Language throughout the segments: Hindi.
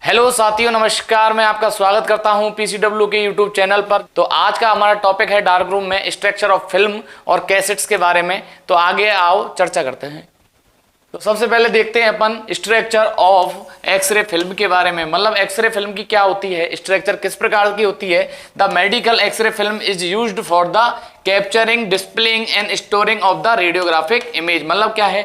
हेलो साथियों, नमस्कार। मैं आपका स्वागत करता हूं पीसीडब्ल्यू के यूट्यूब चैनल पर। तो आज का हमारा टॉपिक है डार्क रूम में स्ट्रक्चर ऑफ फिल्म और कैसेट्स के बारे में। तो आगे आओ चर्चा करते हैं। तो सबसे पहले देखते हैं अपन स्ट्रक्चर ऑफ एक्सरे फिल्म के बारे में। मतलब एक्सरे फिल्म की क्या होती है, स्ट्रक्चर किस प्रकार की होती है। The medical x ray film is used for the capturing, displaying and storing of the radiographic image. मतलब क्या है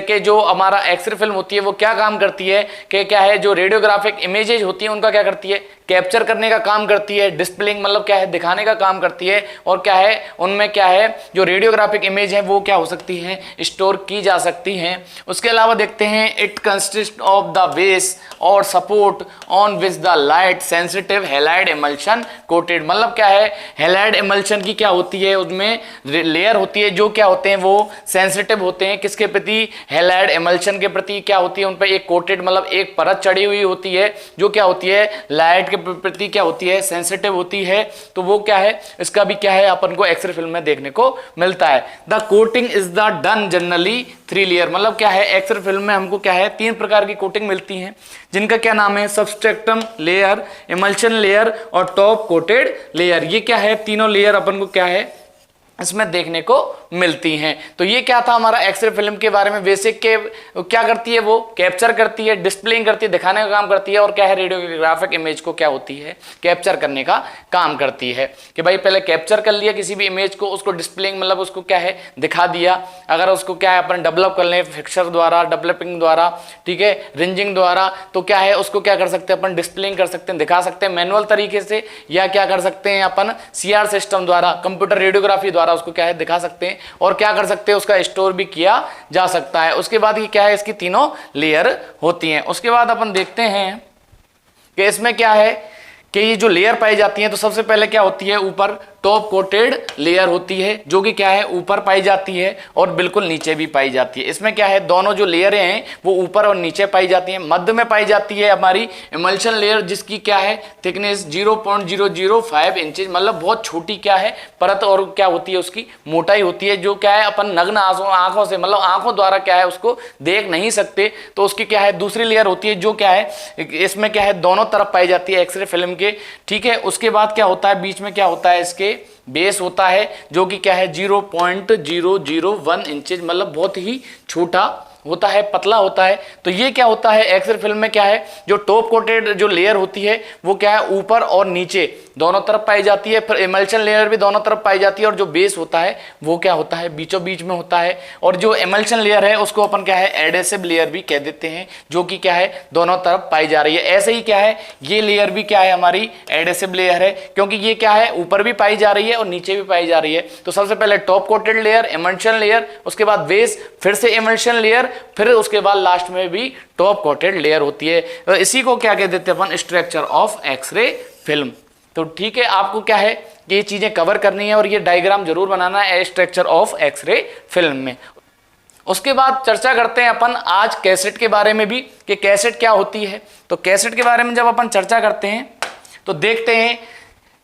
कि जो हमारा एक्सरे फिल्म होती है वो क्या काम करती है कि क्या है, जो रेडियोग्राफिक इमेजेज होती है उनका क्या करती है, कैप्चर करने का काम करती है। डिस्प्लेइंग मतलब क्या है, दिखाने का काम करती है। और क्या है, उनमें क्या है, जो रेडियोग्राफिक इमेज है वो क्या हो सकती है, स्टोर की जा सकती हैं। उसके अलावा देखते हैं it consist of the base और support on which the light sensitive halide emulsion coated. मतलब क्या है, हैलाइड इमल्शन की क्या होती है, उसमें लेयर होती है जो क्या होते हैं, वो सेंसिटिव होते हैं किसके प्रति, हैलाइड इमल्शन के प्रति। क्या होती है, उन पर एक कोटेड मतलब एक परत चढ़ी हुई होती है जो क्या होती है, लाइट के प्रति क्या होती है, सेंसिटिव होती है। तो वो क्या है, इसका भी क्या है, अपन को एक्सरे फिल्म में देखने को मिलता है। The coating is the done generally 3 layer. मतलब क्या है, एक्सरे फिल्म में हमको क्या है, 3 प्रकार की कोटिंग मिलती है जिनका क्या नाम है, सबस्ट्रेक्टम लेयर, इमल्शन लेयर और टॉप कोटेड लेयर। ये क्या है, तीनों लेयर अपन को क्या है इसमें देखने को मिलती हैं। तो ये क्या था हमारा एक्सरे फिल्म के बारे में बेसिक के। क्या करती है, वो कैप्चर करती है, डिस्प्लेइंग करती है, दिखाने का काम करती है। और क्या है, रेडियोग्राफिक इमेज को क्या होती है, कैप्चर करने का काम करती है। कि भाई पहले कैप्चर कर लिया किसी भी इमेज को, उसको डिस्प्लेइंग मतलब उसको क्या है, दिखा दिया। अगर उसको क्या है अपन डेवलप कर लें फिक्सर द्वारा, डेवलपिंग द्वारा, ठीक है, रिंजिंग द्वारा, तो क्या है उसको क्या कर सकते हैं अपन, डिस्प्लेइंग कर सकते हैं, दिखा सकते हैं मैनुअल तरीके से, या क्या कर सकते हैं अपन सीआर सिस्टम द्वारा, कंप्यूटर रेडियोग्राफी द्वारा उसको क्या है दिखा सकते हैं। और क्या कर सकते हैं, उसका स्टोर भी किया जा सकता है। उसके बाद ये क्या है, इसकी तीनों लेयर होती हैं। उसके बाद अपन देखते हैं कि इसमें क्या है कि ये जो लेयर पाई जाती है, तो सबसे पहले क्या होती है, ऊपर टॉप कोटेड लेयर होती है जो कि क्या है, ऊपर पाई जाती है और बिल्कुल नीचे भी पाई जाती है। इसमें क्या है, दोनों जो लेयरें हैं वो ऊपर और नीचे पाई जाती हैं। मध्य में पाई जाती है हमारी इमल्शन लेयर जिसकी क्या है, थिकनेस 0.005 इंचेस, मतलब बहुत छोटी क्या है परत, और क्या होती है उसकी मोटाई होती है, जो क्या है अपन नग्न आंखों से मतलब आंखों द्वारा क्या है उसको देख नहीं सकते। तो उसकी क्या है दूसरी लेयर होती है जो क्या है, इसमें क्या है दोनों तरफ पाई जाती है एक्सरे फिल्म के, ठीक है। उसके बाद क्या होता है, बीच में क्या होता है, इसके बेस होता है जो कि क्या है 0.001 इंचेज, मतलब बहुत ही छोटा होता है, पतला होता है। तो ये क्या होता है, एक्सरे फिल्म में क्या है, जो टॉप कोटेड जो लेयर होती है वो क्या है ऊपर और नीचे दोनों तरफ पाई जाती है। फिर इमल्शन लेयर भी दोनों तरफ पाई जाती है। और जो बेस होता है वो क्या होता है, बीचों बीच में होता है। और जो इमल्शन लेयर है उसको अपन क्या है, एडेसिव लेयर भी कह देते हैं, जो कि क्या है दोनों तरफ पाई जा रही है। ऐसे ही क्या है, ये लेयर भी क्या है हमारी एडेसिव लेयर है, क्योंकि ये क्या है ऊपर भी पाई जा रही है और नीचे भी पाई जा रही है। तो सबसे पहले top coated layer, emulsion layer, उसके बाद बेस, फिर से इमल्शन लेयर, फिर उसके बाद लास्ट में भी टॉप कोटेड लेयर होती है। तो इसी को क्या कह देते हैं अपन, स्ट्रक्चर ऑफ एक्सरे फिल्म। तो ठीक है, आपको क्या है कि ये चीजें कवर करनी है और ये डायग्राम जरूर बनाना है स्ट्रक्चर ऑफ एक्सरे फिल्म में। उसके बाद चर्चा करते हैं अपन आज कैसेट के बारे में भी कि कैसेट क्या होती है। तो कैसेट के बारे में जब अपन चर्चा करते हैं तो देखते हैं,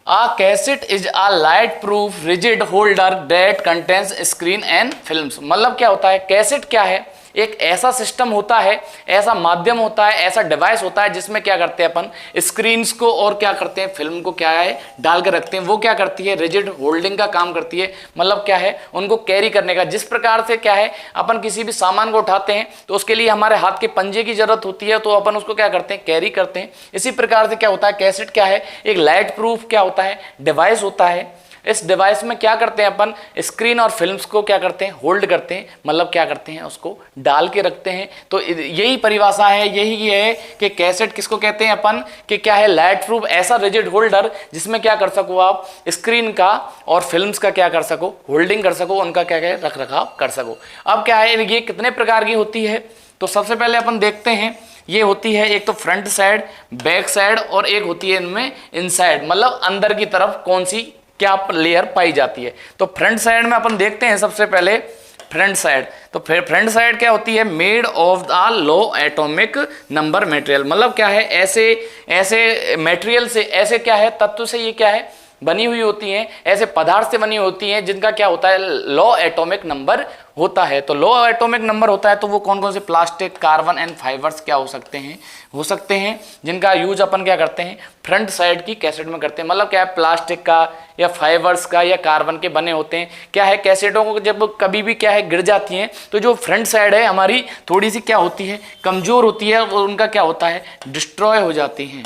A cassette is a light proof rigid holder that contains screen and films। मतलब क्या होता है, कैसेट क्या है, एक ऐसा सिस्टम होता है, ऐसा माध्यम होता है, ऐसा डिवाइस होता है जिसमें क्या करते हैं अपन, स्क्रीन्स को और क्या करते हैं, फिल्म को क्या है डाल कर रखते हैं। वो क्या करती है, रिजिड होल्डिंग का काम करती है। मतलब क्या है, उनको कैरी करने का। जिस प्रकार से क्या है, अपन किसी भी सामान को उठाते हैं तो उसके लिए हमारे हाथ के पंजे की जरूरत होती है, तो अपन उसको क्या करते हैं, कैरी करते हैं। इसी प्रकार से क्या होता है, कैसेट क्या है, एक लाइट प्रूफ क्या होता है, डिवाइस होता है। इस डिवाइस में क्या करते हैं अपन, स्क्रीन और फिल्म्स को क्या करते हैं, होल्ड करते हैं, मतलब क्या करते हैं, उसको डाल के रखते हैं। तो यही परिभाषा है, यही है कि कैसेट किसको कहते हैं अपन, कि क्या है, लाइट प्रूफ ऐसा रिजिड होल्डर जिसमें क्या कर सको आप, स्क्रीन का और फिल्म्स का क्या कर सको, होल्डिंग कर सको, उनका क्या है रख रखाव कर सको। अब क्या है, ये कितने प्रकार की होती है। तो सबसे पहले अपन देखते हैं, ये होती है एक तो फ्रंट साइड, बैक साइड, और एक होती है इनमें इनसाइड, मतलब अंदर की तरफ कौन सी क्या लेयर पाई जाती है। तो फ्रंट साइड में अपन देखते हैं सबसे पहले फ्रंट साइड। तो फिर फ्रंट साइड क्या होती है, made of the low atomic number material. मतलब क्या है, ऐसे ऐसे मटेरियल से, ऐसे क्या है तत्व से ये क्या है बनी हुई होती हैं, ऐसे पदार्थ से बनी होती हैं जिनका क्या होता है, लो एटॉमिक नंबर होता है। तो लो एटॉमिक नंबर होता है तो वो कौन कौन से प्लास्टिक, कार्बन एंड फाइबर्स क्या हो सकते हैं जिनका यूज अपन क्या करते हैं, फ्रंट साइड की कैसेट में करते हैं। मतलब क्या है, प्लास्टिक का या फाइबर्स का या कार्बन के बने होते हैं। क्या है, कैसेटों को जब कभी भी क्या है गिर जाती हैं तो जो फ्रंट साइड है हमारी थोड़ी सी क्या होती है, कमजोर होती है, और उनका क्या होता है, डिस्ट्रॉय हो जाती हैं।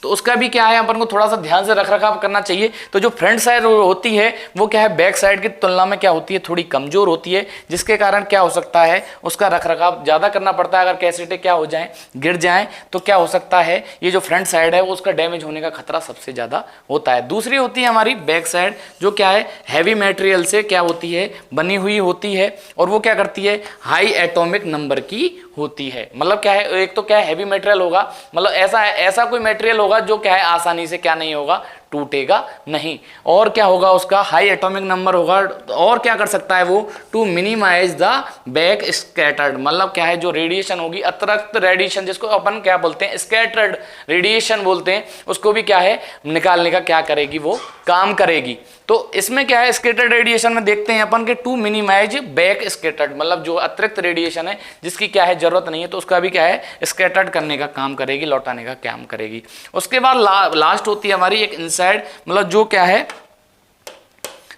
तो उसका भी क्या है, अपन को थोड़ा सा ध्यान से रख रखाव करना चाहिए। तो जो फ्रंट साइड होती है वो क्या है, बैक साइड की तुलना में क्या होती है, थोड़ी कमजोर होती है, जिसके कारण क्या हो सकता है, उसका रख रखाव ज्यादा करना पड़ता है। अगर कैसेटें क्या हो जाएं, गिर जाएं, तो क्या हो सकता है, ये जो फ्रंट साइड है वो उसका डैमेज होने का खतरा सबसे ज्यादा होता है। दूसरी होती है हमारी बैक साइड, जो क्या है, हैवी मटेरियल से क्या होती है, बनी हुई होती है, और वो क्या करती है, हाई एटॉमिक नंबर की होती है। मतलब क्या है, एक तो क्या है, हैवी मटेरियल होगा, मतलब ऐसा कोई मटेरियल होगा जो क्या है आसानी से क्या नहीं होगा, टूटेगा नहीं, और क्या होगा, उसका हाई एटॉमिक नंबर होगा। और क्या कर सकता है वो, to minimise the back scattered, मतलब क्या है, जो रेडिएशन होगी, अतिरिक्त रेडिएशन, जिसको अपन क्या बोलते हैं, स्कैटर्ड रेडिएशन बोलते हैं, उसको भी क्या है, निकालने का क्या करेगी, वो काम करेगी। तो इसमें क्या है, स्कैटर्ड रेडिएशन में देखते हैं अपन के टू मिनिमाइज बैक स्कैटर्ड, मतलब जो अतिरिक्त रेडिएशन है जिसकी क्या है जरूरत नहीं है, तो उसका भी क्या है, स्कैटर्ड करने का काम करेगी, लौटाने का काम करेगी। उसके बाद लास्ट होती है हमारी एक इनसाइड, मतलब जो क्या है,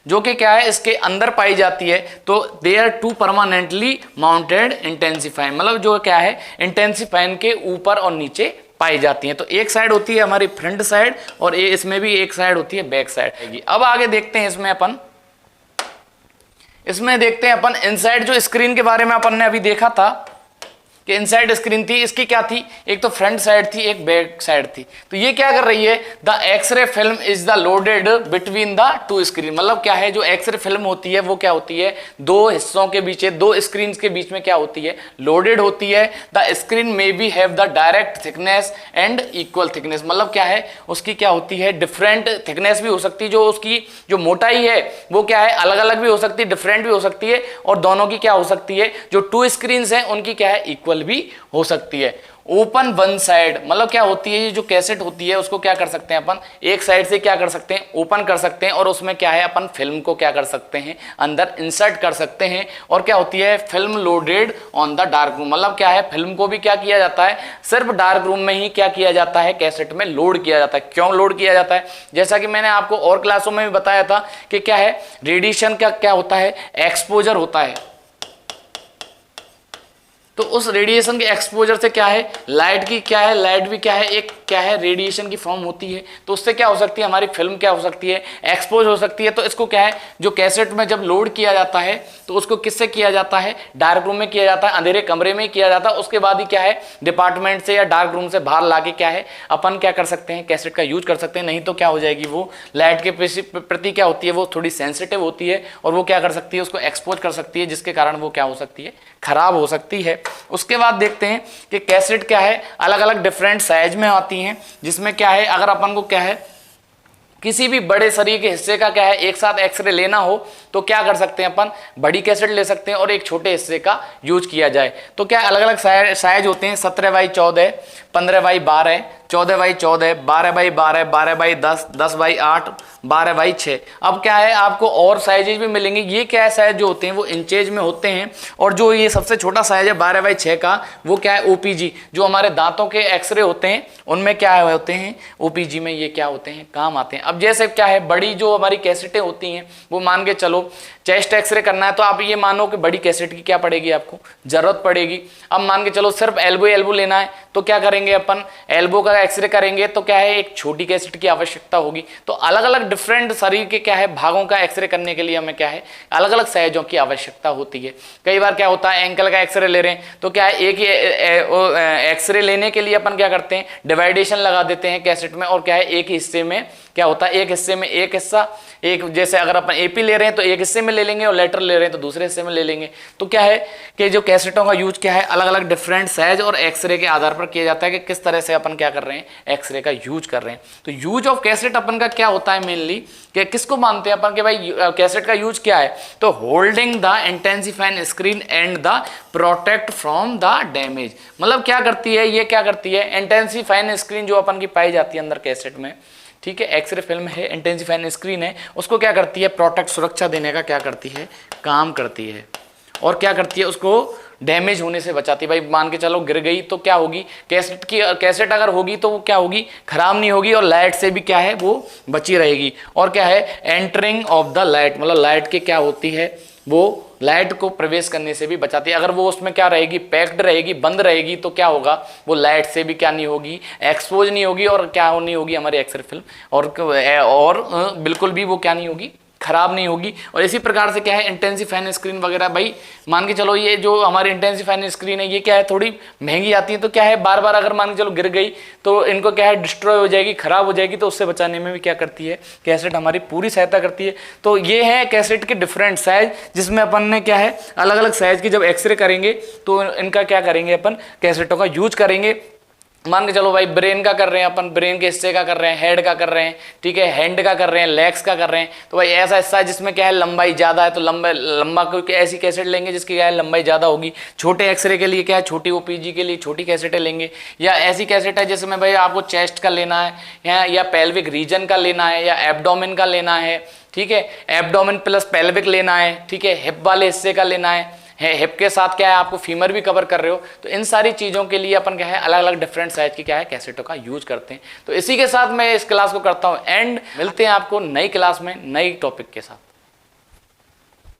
जो कि क्या है, इसके अंदर पाई जाती है। तो they are two permanently mounted intensifying, मतलब जो क्या है, इंटेंसिफाइन के ऊपर और नीचे पाई जाती हैं। तो एक साइड होती है हमारी फ्रंट साइड, और इसमें भी एक साइड होती है बैक साइड। अब आगे देखते हैं इसमें देखते हैं अपन इनसाइड, जो स्क्रीन के बारे में अपन ने अभी देखा था कि इनसाइड स्क्रीन थी, इसकी क्या थी, एक तो फ्रंट साइड थी, एक बैक साइड थी। तो ये क्या कर रही है, the x ray film is the loaded between the two screen, मतलब क्या है, जो एक्सरे फिल्म होती है वो क्या होती है, दो हिस्सों के बीच, दो स्क्रीन के बीच में क्या होती है, लोडेड होती है। The screen may be have the direct thickness and equal thickness, मतलब क्या है, उसकी क्या होती है, डिफरेंट थिकनेस भी हो सकती है, जो उसकी जो मोटाई है वो क्या है, अलग अलग भी हो सकती है, डिफरेंट भी हो सकती है, और दोनों की क्या हो सकती है, जो टू स्क्रीन है उनकी क्या है, इक्वल भी हो सकती है। ओपन वन साइड, मतलब क्या होती है, ये जो कैसेट होती है उसको क्या कर सकते हैं अपन, एक साइड से क्या कर सकते हैं, ओपन कर सकते हैं, और उसमें क्या है, अपन फिल्म को क्या कर सकते हैं, अंदर इंसर्ट कर सकते हैं। और क्या होती है, film loaded on the dark room, मतलब क्या है, फिल्म को भी क्या किया जाता है, सिर्फ डार्क रूम में ही क्या किया जाता है, कैसेट में लोड किया जाता है। क्यों लोड किया जाता है, जैसा कि मैंने आपको और क्लासों में भी बताया था कि क्या है, रेडिएशन का क्या होता है, एक्सपोजर होता है। तो उस रेडिएशन के एक्सपोजर से क्या है, लाइट की क्या है, लाइट भी क्या है, एक क्या है, रेडिएशन की फॉर्म होती है। तो उससे क्या हो सकती है, हमारी फिल्म क्या हो सकती है, एक्सपोज हो सकती है। तो इसको क्या है, जो कैसेट में जब लोड किया जाता है तो उसको किससे किया जाता है, डार्क रूम में किया जाता है, अंधेरे कमरे में किया जाता है। उसके बाद ही क्या है, डिपार्टमेंट से या डार्क रूम से बाहर लाके क्या है, अपन क्या कर सकते हैं, कैसेट का यूज कर सकते हैं। नहीं तो क्या हो जाएगी, वो लाइट के प्रति क्या होती है, वो थोड़ी सेंसिटिव होती है, और वो क्या कर सकती है, उसको एक्सपोज कर सकती है, जिसके कारण वो क्या हो सकती है, खराब हो सकती है। उसके बाद देखते हैं कि कैसेट क्या है, अलग अलग डिफरेंट साइज में आती हैं, जिसमें क्या है, अगर अपन को क्या है, किसी भी बड़े शरीर के हिस्से का क्या है, एक साथ एक्सरे लेना हो तो क्या कर सकते हैं, अपन बड़ी कैसेट ले सकते हैं और एक छोटे हिस्से का यूज किया जाए। तो क्या अलग अलग साइज होते हैं, 17x14, 15x12, 14x14, 12x12, 12x10, 10x8, 12x6। अब क्या है, आपको और साइजेज भी मिलेंगे। ये क्या है, साइज जो होते हैं वो इंचेज में होते हैं, और जो ये सबसे छोटा साइज है 12x6 का, वो क्या है, ओपीजी, जो हमारे दांतों के एक्सरे होते हैं उनमें क्या होते हैं, ओपीजी में ये क्या होते हैं, काम आते हैं। अब जैसे क्या है, बड़ी जो हमारी कैसेटें होती हैं, वो मान के चलो चेस्ट एक्सरे करना है, तो आप ये मानो कि बड़ी कैसेट की क्या पड़ेगी, आपको जरूरत पड़ेगी। अब मान के चलो सिर्फ एल्बो लेना है, तो क्या करेंगे, अपन एल्बो का एक्सरे करेंगे, तो क्या है, एक छोटी कैसेट की आवश्यकता होगी। तो अलग अलग डिफरेंट शरीर के क्या है, भागों का एक्सरे करने के लिए हमें क्या है, अलग अलग साइजों की आवश्यकता होती है। कई बार क्या होता है, एंकल का एक्सरे ले रहे हैं, तो क्या है, एक ही एक्सरे लेने के लिए अपन क्या करते हैं, डिवाइडेशन लगा देते हैं कैसेट में, और क्या है, एक ही हिस्से में क्या होता है, एक हिस्से में एक हिस्सा, एक जैसे अगर अपन एपी ले रहे हैं तो एक हिस्से में ले लेंगे, और लेटर ले रहे हैं तो दूसरे हिस्से में ले लेंगे। तो क्या है कि जो कैसेटों का यूज क्या है, अलग अलग डिफरेंट साइज और एक्सरे के आधार पर किया जाता है कि किस तरह से अपन क्या कर रहे हैं, एक्सरे का यूज कर रहे हैं। तो यूज ऑफ कैसेट अपन का क्या होता है मेनली, कि किसको मानते हैं अपन के भाई कैसेट का यूज क्या है, तो holding the intensifying screen and the protect from the damage. मतलब क्या करती है, ये क्या करती है, इंटेंसिफाइंग स्क्रीन जो अपन की पाई जाती है अंदर कैसेट में, ठीक है। एक्सरे फिल्म है, इंटेंसिफाइंग स्क्रीन है, उसको क्या करती है, प्रोटेक्ट, सुरक्षा देने का क्या करती है, काम करती है। और क्या करती है, उसको डैमेज होने से बचाती है। भाई मान के चलो गिर गई तो क्या होगी, कैसेट अगर होगी तो वो क्या होगी, खराब नहीं होगी, और लाइट से भी क्या है वो बची रहेगी। और क्या है, एंटरिंग ऑफ द लाइट, मतलब लाइट के क्या होती है, वो लाइट को प्रवेश करने से भी बचाती है। अगर वो उसमें क्या रहेगी, पैक्ड रहेगी, बंद रहेगी, तो क्या होगा, वो लाइट से भी क्या नहीं होगी, एक्सपोज नहीं होगी, और क्या नहीं होगी हमारी एक्सरे फिल्म, और बिल्कुल भी वो क्या नहीं होगी, खराब नहीं होगी। और इसी प्रकार से क्या है, इंटेंसिफाइंग स्क्रीन वगैरह, भाई मान के चलो ये जो हमारी इंटेंसिफाइंग स्क्रीन है ये क्या है, थोड़ी महंगी आती है, तो क्या है बार बार अगर मान के चलो गिर गई तो इनको क्या है, डिस्ट्रॉय हो जाएगी, खराब हो जाएगी, तो उससे बचाने में भी क्या करती है, कैसेट हमारी पूरी सहायता करती है। तो ये है कैसेट के डिफरेंट साइज, जिसमें अपन ने क्या है, अलग अलग साइज की जब एक्सरे करेंगे तो इनका क्या करेंगे, अपन कैसेटों का यूज करेंगे। मान के चलो भाई ब्रेन का कर रहे हैं अपन, ब्रेन के हिस्से का कर रहे हैं, हेड का कर रहे हैं, ठीक है, हैंड का कर रहे हैं, लेग्स का कर रहे हैं, तो भाई ऐसा हिस्सा है जिसमें क्या है लंबाई ज़्यादा है, तो लंबा क्योंकि ऐसी कैसेट लेंगे जिसकी क्या है लंबाई ज़्यादा होगी। छोटे एक्सरे के लिए क्या है, छोटी ओपीजी के लिए छोटी कैसेटें लेंगे, या ऐसी कैसेट है जिसमें भाई आपको चेस्ट का लेना है या पेल्विक रीजन का लेना है या एब्डोमेन का लेना है, ठीक है, एब्डोमेन प्लस पेल्विक लेना है, ठीक है, हिप वाले हिस्से का लेना है, हिप के साथ क्या है आपको फीमर भी कवर कर रहे हो, तो इन सारी चीज़ों के लिए अपन क्या है अलग अलग डिफरेंट साइज की क्या है कैसेटों का यूज करते हैं। तो इसी के साथ मैं इस क्लास को करता हूँ एंड, मिलते हैं आपको नई क्लास में नई टॉपिक के साथ।